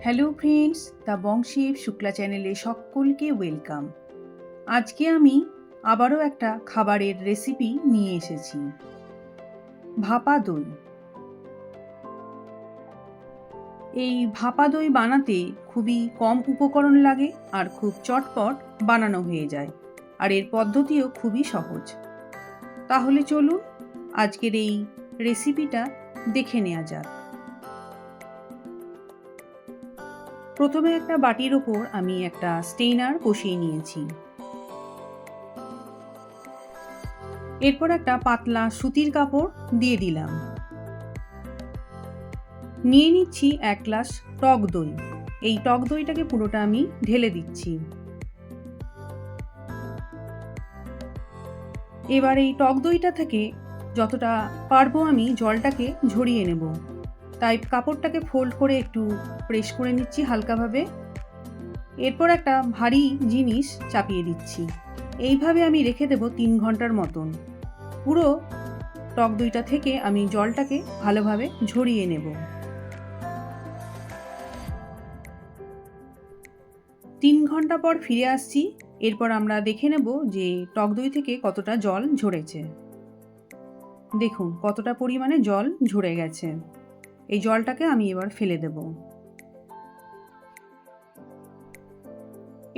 Hello friends, the বংশীব Shukla চ্যানেলে সকলকে welcome. আজকে আমি আবারও একটা খাবারের রেসিপি নিয়ে এসেছি, ভাপা দই। এই ভাপা দই বানাতে খুবই কম উপকরণ লাগে আর খুব চটপট বানানো হয়ে যায়, আর এর পদ্ধতিও খুবই সহজ। তাহলে চলুন আজকের এই রেসিপিটা দেখে নেওয়া যাক। প্রথমে একটা বাটির ওপর আমি একটা স্টেইনার বসিয়ে নিয়েছি। এরপর একটা পাতলা সুতির কাপড় দিয়ে দিলাম। নিয়ে নিচ্ছি 1 গ্লাস টক দই। এই টক দইটাকে পুরোটা আমি ঢেলে দিচ্ছি। এবার এই টক দইটা থেকে যতটা পারবো আমি জলটাকে ঝরিয়ে নেব, তাই কাপড়টাকে ফোল্ড করে একটু প্রেস করে নিচ্ছি হালকাভাবে। এরপর একটা ভারী জিনিস চাপিয়ে দিচ্ছি। এইভাবে আমি রেখে দেব 3 ঘন্টার মতন। পুরো টক দইটা থেকে আমি জলটাকে ভালোভাবে ঝরিয়ে নেব। 3 ঘন্টা পর ফিরে আসছি। এরপর আমরা দেখে নেব যে টক দই থেকে কতটা জল ঝরেছে। দেখুন কতটা পরিমাণে জল ঝরে গেছে। এই জলটাকে আমি এবার ফেলে দেব।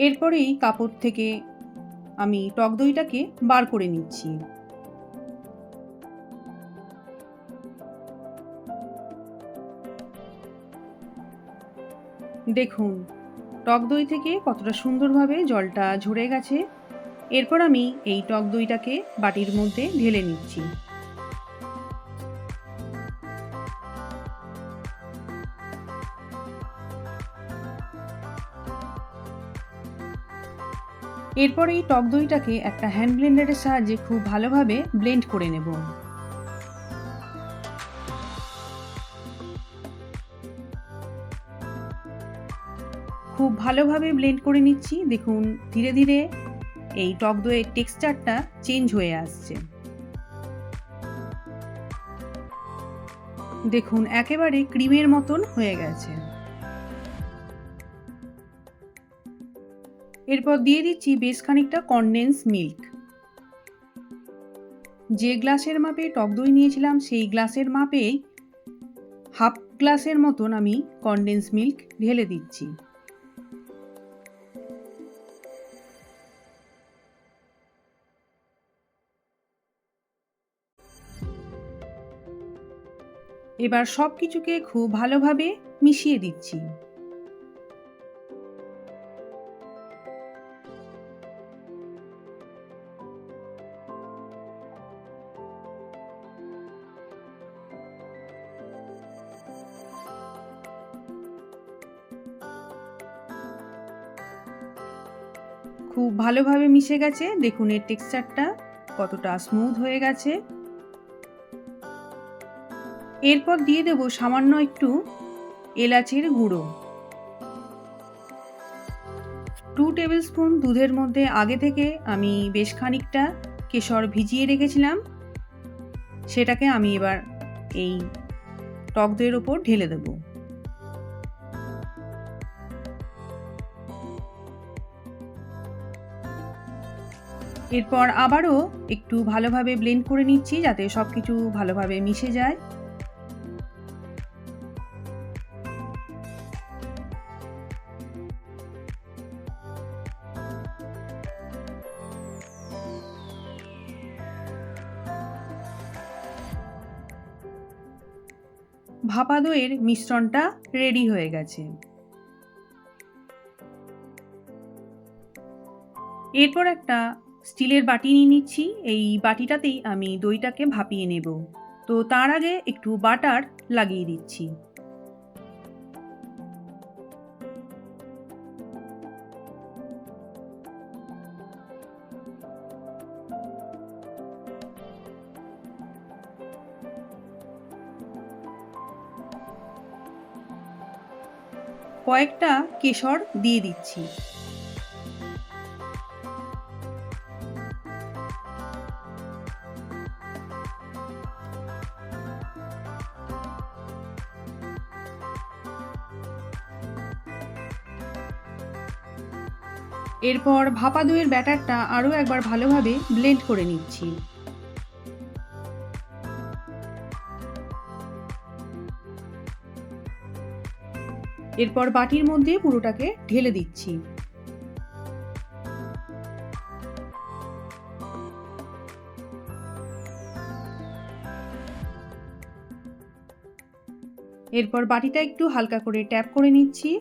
এরপরেই কাপড় থেকে আমি টক দইটাকে বার করে নিচ্ছি। দেখুন টক দই থেকে কতটা সুন্দরভাবে জলটা ঝরে গেছে। এরপর আমি এই টক দইটাকে বাটির মধ্যে ঢেলে নিচ্ছি। এরপর এই টক দইটাকে একটা হ্যান্ড ব্লেন্ডারের সাহায্যে খুব ভালোভাবে ব্লেন্ড করে নেব। খুব ভালোভাবে ব্লেন্ড করে নিচ্ছি। দেখুন ধীরে ধীরে এই টক দইয়ের টেক্সচারটা চেঞ্জ হয়ে আসছে। দেখুন একেবারে ক্রিমের মতন হয়ে গেছে। এরপর দিয়ে দিচ্ছি বেশ খানিকটা কনডেন্স মিল্ক। যে গ্লাসের মাপে টক দই নিয়েছিলাম সেই গ্লাসের মাপেই হাফ গ্লাসের মতন আমি কনডেন্স মিল্ক ঢেলে দিচ্ছি। এবার সব কিছুকে খুব ভালোভাবে মিশিয়ে দিচ্ছি। খুব ভালোভাবে মিশে গেছে। দেখুন এর টেক্সচারটা কতটা স্মুথ হয়ে গেছে। এরপর দিয়ে দেব সামান্য একটু এলাচের গুঁড়ো। 2 টেবিল স্পুন দুধের মধ্যে আগে থেকে আমি বেশ খানিকটা কেশর ভিজিয়ে রেখেছিলাম, সেটাকে আমি এবার এই টক দইয়ের ওপর ঢেলে দেব। এরপর আবারও একটু ভালোভাবে ব্লেন্ড করে নিচ্ছি যাতে সব কিছু ভালোভাবে মিশে যায়। ভাপা দইয়ের মিশ্রণটা রেডি হয়ে গেছে। এরপর একটা স্টিলের বাটি নিয়ে নিচ্ছি। এই বাটিটাতেই আমি দইটাকে ভাপিয়ে নেব। তো তার আগে একটু বাটার লাগিয়ে দিচ্ছি। কয়েকটা কেশর দিয়ে দিচ্ছি। এরপর ভাপা দইয়ের ব্যাটারটা আরও একবার ভালোভাবে ব্লেন্ড করে নিচ্ছি। এরপর বাটির মধ্যে পুরোটাকে ঢেলে দিচ্ছি। এরপর বাটিটা একটু হালকা করে ট্যাপ করে নিচ্ছি।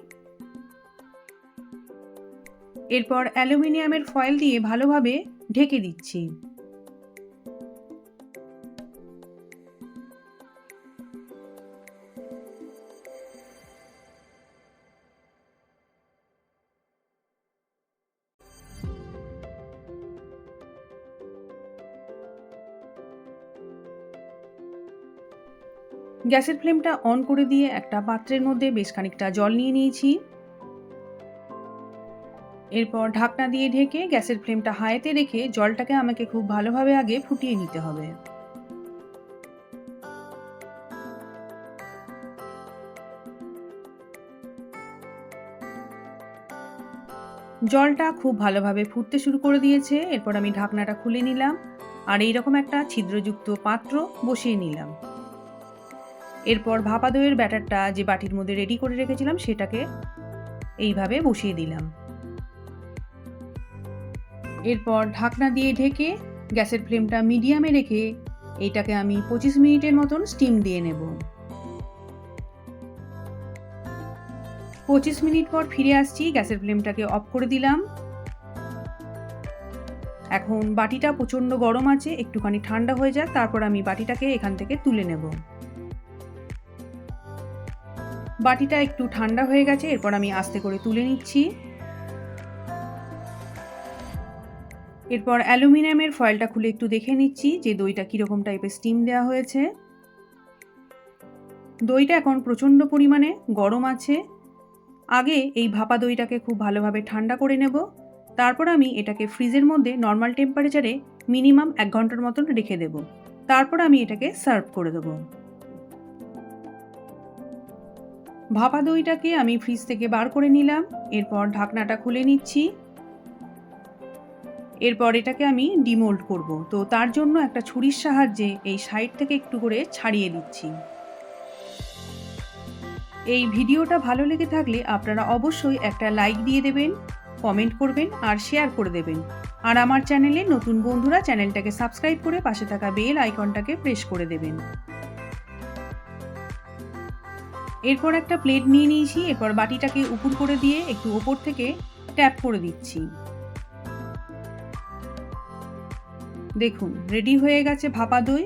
এরপর অ্যালুমিনিয়ামের ফয়েল দিয়ে ভালোভাবে ঢেকে দিচ্ছি। গ্যাসের ফ্লেমটা অন করে দিয়ে একটা পাত্রের মধ্যে বেশ খানিকটা জল নিয়ে নিয়েছি। এরপর ঢাকনা দিয়ে ঢেকে গ্যাসের ফ্লেমটা হাইতে রেখে জলটাকে আমাকে খুব ভালোভাবে আগে ফুটিয়ে নিতে হবে। জলটা খুব ভালোভাবে ফুটতে শুরু করে দিয়েছে। এরপর আমি ঢাকনাটা খুলে নিলাম আর এইরকম একটা ছিদ্রযুক্ত পাত্র বসিয়ে নিলাম। এরপর ভাপা দইয়ের ব্যাটারটা যে বাটির মধ্যে রেডি করে রেখেছিলাম সেটাকে এইভাবে বসিয়ে দিলাম। এরপর ঢাকনা দিয়ে ঢেকে গ্যাসের ফ্লেমটা মিডিয়ামে রেখে এইটাকে আমি 25 মিনিটের মতন স্টিম দিয়ে নেব। 25 মিনিট পর ফিরে আসছি, গ্যাসের ফ্লেমটাকে অফ করে দিলাম। এখন বাটিটা প্রচণ্ড গরম আছে, একটুখানি ঠান্ডা হয়ে যাক, তারপর আমি বাটিটাকে এখান থেকে তুলে নেব। বাটিটা একটু ঠান্ডা হয়ে গেছে, এরপর আমি আস্তে করে তুলে নিচ্ছি। এরপর অ্যালুমিনিয়ামের ফয়েলটা খুলে একটু দেখে নিচ্ছি যে দইটা কীরকম টাইপের স্টিম দেওয়া হয়েছে। দইটা এখন প্রচণ্ড পরিমাণে গরম আছে। আগে এই ভাপা দইটাকে খুব ভালোভাবে ঠান্ডা করে নেব, তারপর আমি এটাকে ফ্রিজের মধ্যে নর্মাল টেম্পারেচারে মিনিমাম 1 ঘন্টার মতন রেখে দেব। তারপর আমি এটাকে সার্ভ করে দেব। ভাপা দইটাকে আমি ফ্রিজ থেকে বার করে নিলাম। এরপর ঢাকনাটা খুলে নিচ্ছি। এরপর এটাকে আমি ডিমোল্ড করব, তো তার জন্য একটা ছুরির সাহায্যে এই সাইড থেকে একটু করে ছাড়িয়ে দিচ্ছি। এই ভিডিওটা ভালো লেগে থাকলে আপনারা অবশ্যই একটা লাইক দিয়ে দেবেন, কমেন্ট করবেন আর শেয়ার করে দেবেন। আর আমার চ্যানেলে নতুন বন্ধুরা চ্যানেলটাকে সাবস্ক্রাইব করে পাশে থাকা বেল আইকনটাকে প্রেস করে দেবেন। এরপর একটা প্লেট নিয়ে নিয়েছি। এরপর বাটিটাকে উপর করে দিয়ে একটু ওপর থেকে ট্যাপ করে দিচ্ছি। দেখুন রেডি হয়ে গেছে ভাপা দই।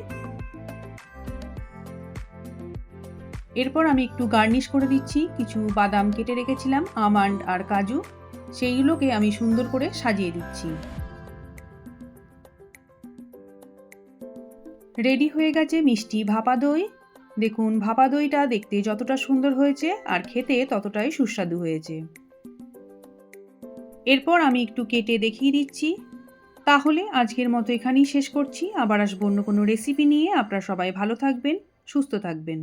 এরপর আমি একটু গার্নিশ করে দিচ্ছি। কিছু বাদাম কেটে রেখেছিলাম, আমন্ড আর কাজু, সেইগুলোকে আমি সুন্দর করে সাজিয়ে দিচ্ছি। রেডি হয়ে গেছে মিষ্টি ভাপা দই। দেখুন ভাপা দইটা দেখতে যতটা সুন্দর হয়েছে আর খেতে ততটাই সুস্বাদু হয়েছে। এরপর আমি একটু কেটে দেখিয়ে দিচ্ছি। তাহলে আজকের মতো এখানেই শেষ করছি। আবার আসবো অন্য কোনো রেসিপি নিয়ে। আপনারা সবাই ভালো থাকবেন, সুস্থ থাকবেন।